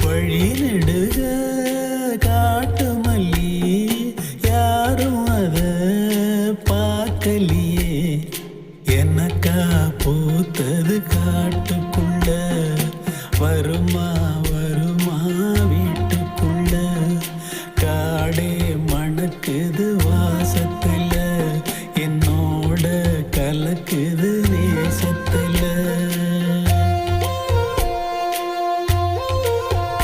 வழி நெடுக காட்டு மல்லி யாரும் அத பார்க்கலியே, என்னக்கா பூத்தது காட்டு